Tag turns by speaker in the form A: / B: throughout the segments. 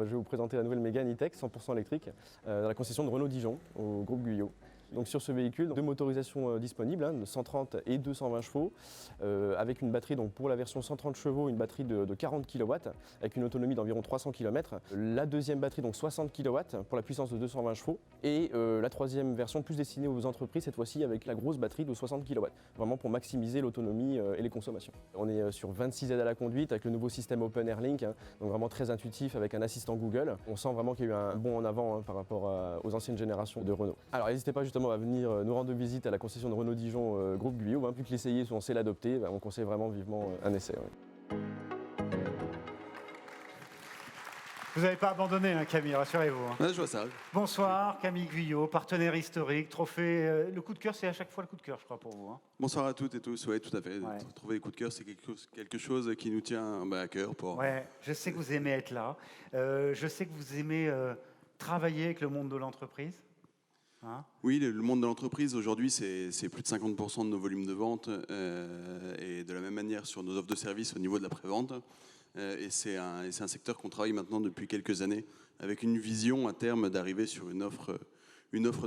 A: je vais vous présenter la nouvelle Mégane E-Tech 100% électrique dans la concession de Renault Dijon au groupe Guyot. Donc sur ce véhicule, deux motorisations disponibles, 130 et 220 chevaux, avec une batterie donc pour la version 130 chevaux, une batterie de 40 kW avec une autonomie d'environ 300 km. La deuxième batterie donc 60 kW pour la puissance de 220 chevaux et la troisième version plus destinée aux entreprises, cette fois-ci avec la grosse batterie de 60 kW, vraiment pour maximiser l'autonomie et les consommations. On est sur 26 aides à la conduite avec le nouveau système Open Air Link, donc vraiment très intuitif avec un assistant Google. On sent vraiment qu'il y a eu un bond en avant par rapport aux anciennes générations de Renault. Alors n'hésitez pas justement à venir nous rendre visite à la concession de Renault Dijon groupe Guyot. Plus que l'essayer, on sait l'adopter, on conseille vraiment vivement un essai. Ouais.
B: Vous n'avez pas abandonné, Camille, rassurez-vous.
C: Ouais, je vois ça.
B: Bonsoir, Camille Guyot, partenaire historique, trophée. Le coup de cœur, c'est à chaque fois le coup de cœur, je crois, pour vous.
C: Bonsoir à toutes et tous, oui, tout à fait.
B: Ouais.
C: Trouver les coups de cœur, c'est quelque chose qui nous tient à cœur.
B: Ouais, je sais que vous aimez être là. Je sais que vous aimez travailler avec le monde de l'entreprise.
C: Oui, le monde de l'entreprise, aujourd'hui, c'est plus de 50% de nos volumes de vente et de la même manière sur nos offres de services au niveau de la prévente. Et c'est un secteur qu'on travaille maintenant depuis quelques années avec une vision à terme d'arriver sur une offre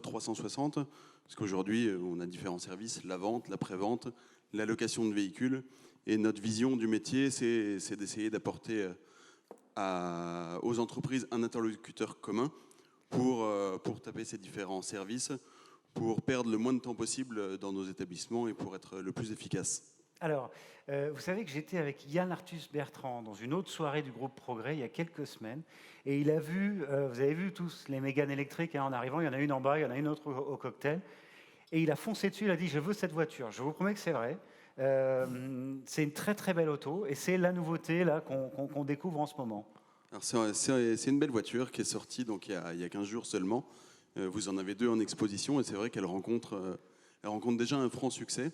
C: 360. Parce qu'aujourd'hui, on a différents services, la vente, la prévente, la location de véhicules. Et notre vision du métier, c'est d'essayer d'apporter aux entreprises un interlocuteur commun pour taper ces différents services, pour perdre le moins de temps possible dans nos établissements et pour être le plus efficace.
B: Alors, vous savez que j'étais avec Yann Arthus Bertrand dans une autre soirée du groupe Progrès il y a quelques semaines, et il a vu, vous avez vu tous les Mégane électriques en arrivant, il y en a une en bas, il y en a une autre au cocktail, et il a foncé dessus, il a dit « je veux cette voiture ». Je vous promets que c'est vrai. C'est une très très belle auto, et c'est la nouveauté là qu'on découvre en ce moment.
C: Alors c'est une belle voiture qui est sortie donc, il y a 15 jours seulement. Vous en avez deux en exposition et c'est vrai qu'elle rencontre déjà un franc succès.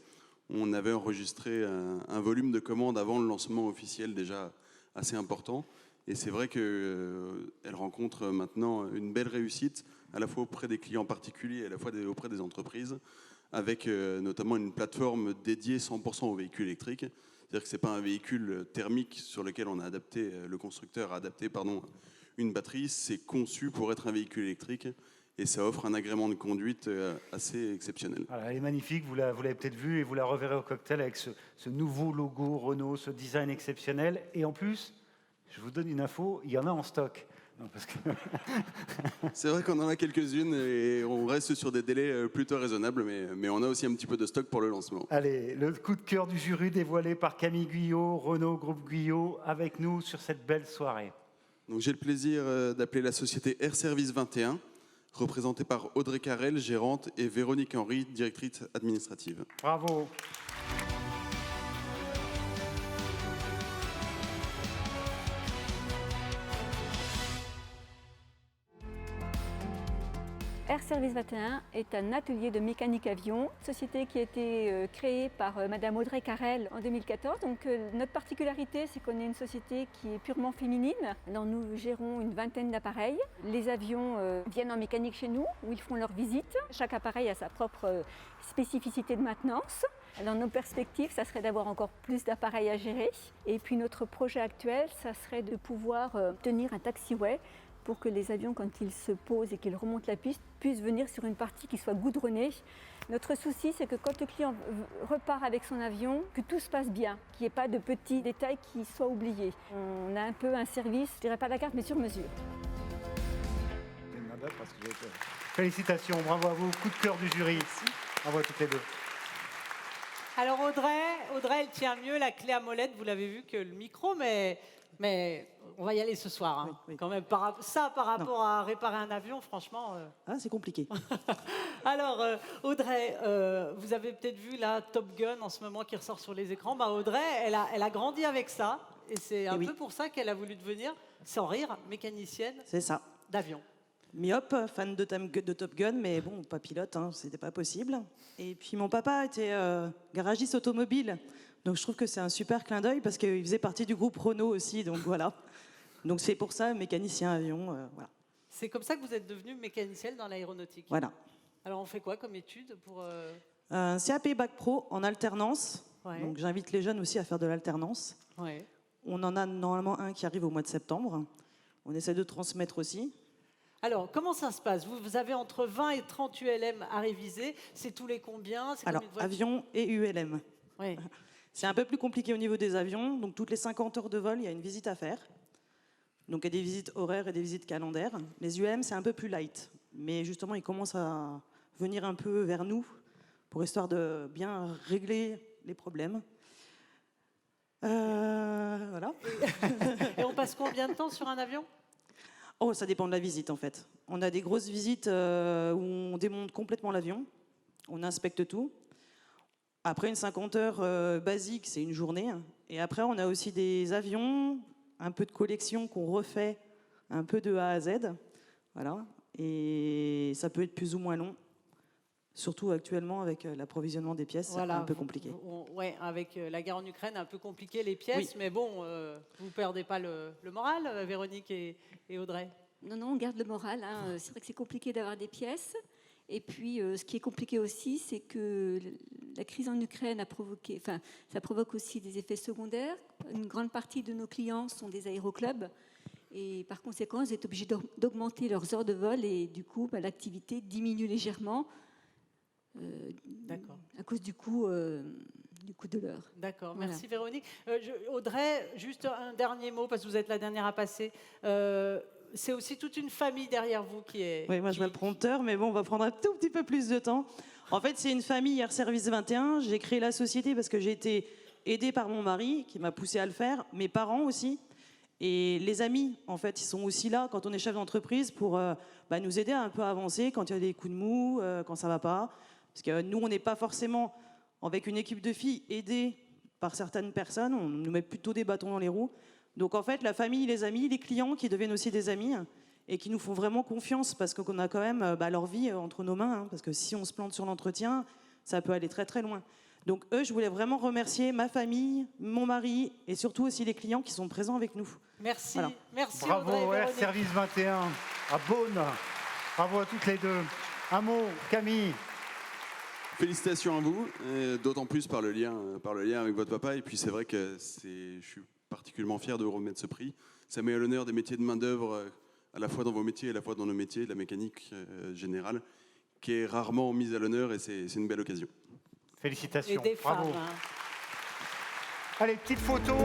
C: On avait enregistré un volume de commandes avant le lancement officiel déjà assez important. Et c'est vrai qu'elle rencontre maintenant une belle réussite, à la fois auprès des clients particuliers et à la fois auprès des entreprises, avec notamment une plateforme dédiée 100% aux véhicules électriques. C'est-à-dire que ce n'est pas un véhicule thermique sur lequel le constructeur a adapté une batterie, c'est conçu pour être un véhicule électrique et ça offre un agrément de conduite assez exceptionnel.
B: Voilà, elle est magnifique, vous l'avez peut-être vue et vous la reverrez au cocktail avec ce nouveau logo Renault, ce design exceptionnel. Et en plus, je vous donne une info, il y en a en stock. Non, parce que...
C: C'est vrai qu'on en a quelques-unes et on reste sur des délais plutôt raisonnables, mais on a aussi un petit peu de stock pour le lancement.
B: Allez, le coup de cœur du jury dévoilé par Camille Guyot, Renault Groupe Guyot, avec nous sur cette belle soirée.
C: Donc j'ai le plaisir d'appeler la société Air Service 21, représentée par Audrey Carrel, gérante, et Véronique Henry, directrice administrative.
B: Bravo.
D: Air Service 21 est un atelier de mécanique avion, société qui a été créée par Madame Audrey Carrel en 2014. Donc, notre particularité, c'est qu'on est une société qui est purement féminine. Alors, nous gérons une vingtaine d'appareils. Les avions viennent en mécanique chez nous, où ils font leur visite. Chaque appareil a sa propre spécificité de maintenance. Dans nos perspectives, ça serait d'avoir encore plus d'appareils à gérer. Et puis notre projet actuel, ça serait de pouvoir obtenir un taxiway pour que les avions, quand ils se posent et qu'ils remontent la piste, puissent venir sur une partie qui soit goudronnée. Notre souci, c'est que quand le client repart avec son avion, que tout se passe bien, qu'il n'y ait pas de petits détails qui soient oubliés. On a un peu un service, je dirais pas à la carte, mais sur mesure.
B: Félicitations, bravo à vous, coup de cœur du jury. Bravo à toutes les deux.
E: Alors Audrey, elle tient mieux la clé à molette, vous l'avez vu, que le micro, mais on va y aller ce soir. Hein.
F: Oui.
E: Quand même, par rapport à réparer un avion, franchement...
F: c'est compliqué.
E: Alors, Audrey, vous avez peut-être vu la Top Gun en ce moment qui ressort sur les écrans. Audrey, elle a grandi avec ça, et c'est un peu pour ça qu'elle a voulu devenir, sans rire, mécanicienne d'avion.
F: Myop, fan de Top Gun, mais bon, pas pilote, c'était pas possible. Et puis mon papa était garagiste automobile, donc je trouve que c'est un super clin d'œil parce qu'il faisait partie du groupe Renault aussi, donc voilà. Donc c'est pour ça, mécanicien avion, voilà.
E: C'est comme ça que vous êtes devenue mécanicienne dans l'aéronautique.
F: Voilà.
E: Alors on fait quoi comme études pour...
F: Un CAP Bac Pro en alternance, donc j'invite les jeunes aussi à faire de l'alternance.
E: Ouais.
F: On en a normalement un qui arrive au mois de septembre. On essaie de transmettre aussi.
E: Alors, comment ça se passe? Vous avez entre 20 et 30 ULM à réviser. C'est tous les combien?
F: Alors, avion et ULM.
E: Oui.
F: C'est un peu plus compliqué au niveau des avions. Donc, toutes les 50 heures de vol, il y a une visite à faire. Donc, il y a des visites horaires et des visites calendaires. Les ULM, c'est un peu plus light. Mais justement, ils commencent à venir un peu vers nous pour histoire de bien régler les problèmes. Voilà.
E: Et on passe combien de temps sur un avion?
F: Oh, ça dépend de la visite en fait. On a des grosses visites où on démonte complètement l'avion, on inspecte tout. Après une 50 heures basique, c'est une journée. Et après, on a aussi des avions, un peu de collection qu'on refait un peu de A à Z. Voilà. Et ça peut être plus ou moins long. Surtout actuellement avec l'approvisionnement des pièces,
E: Voilà,
F: c'est un peu compliqué.
E: Ouais, avec la guerre en Ukraine, un peu compliqué les pièces,
F: Oui.
E: mais bon, vous ne perdez pas le moral, Véronique et Audrey?
D: Non, non, on garde le moral. Hein. C'est vrai que c'est compliqué d'avoir des pièces. Et puis, ce qui est compliqué aussi, c'est que la crise en Ukraine ça provoque aussi des effets secondaires. Une grande partie de nos clients sont des aéroclubs. Et par conséquent, ils sont obligés d'augmenter leurs heures de vol. Et du coup, l'activité diminue légèrement. À cause du coût de l'heure.
E: D'accord,
D: Voilà.
E: merci Véronique. Audrey, juste un dernier mot, parce que vous êtes la dernière à passer. C'est aussi toute une famille derrière vous qui est...
F: Oui, moi je mets le prompteur, mais bon, on va prendre un tout petit peu plus de temps. En fait, c'est une famille Air Service 21. J'ai créé la société parce que j'ai été aidée par mon mari, qui m'a poussée à le faire, mes parents aussi. Et les amis, en fait, ils sont aussi là quand on est chef d'entreprise pour nous aider à un peu avancer quand il y a des coups de mou, quand ça ne va pas. Parce que nous, on n'est pas forcément, avec une équipe de filles, aidés par certaines personnes. On nous met plutôt des bâtons dans les roues. Donc en fait, la famille, les amis, les clients qui deviennent aussi des amis et qui nous font vraiment confiance parce qu'on a quand même leur vie entre nos mains. Hein, parce que si on se plante sur l'entretien, ça peut aller très très loin. Donc eux, je voulais vraiment remercier ma famille, mon mari et surtout aussi les clients qui sont présents avec nous.
E: Merci,
F: Voilà.
E: merci
B: Bravo
E: Audrey et
B: Air
E: Véronique.
B: Service 21 à Beaune. Bravo à toutes les deux. Un mot, Camille.
C: Félicitations à vous, d'autant plus par le lien avec votre papa. Et puis c'est vrai que je suis particulièrement fier de vous remettre ce prix. Ça met à l'honneur des métiers de main-d'œuvre, à la fois dans vos métiers et à la fois dans nos métiers, de la mécanique générale, qui est rarement mise à l'honneur et c'est une belle occasion.
B: Félicitations.
E: Et des
B: Bravo.
E: femmes. Hein.
B: Allez, petite photo.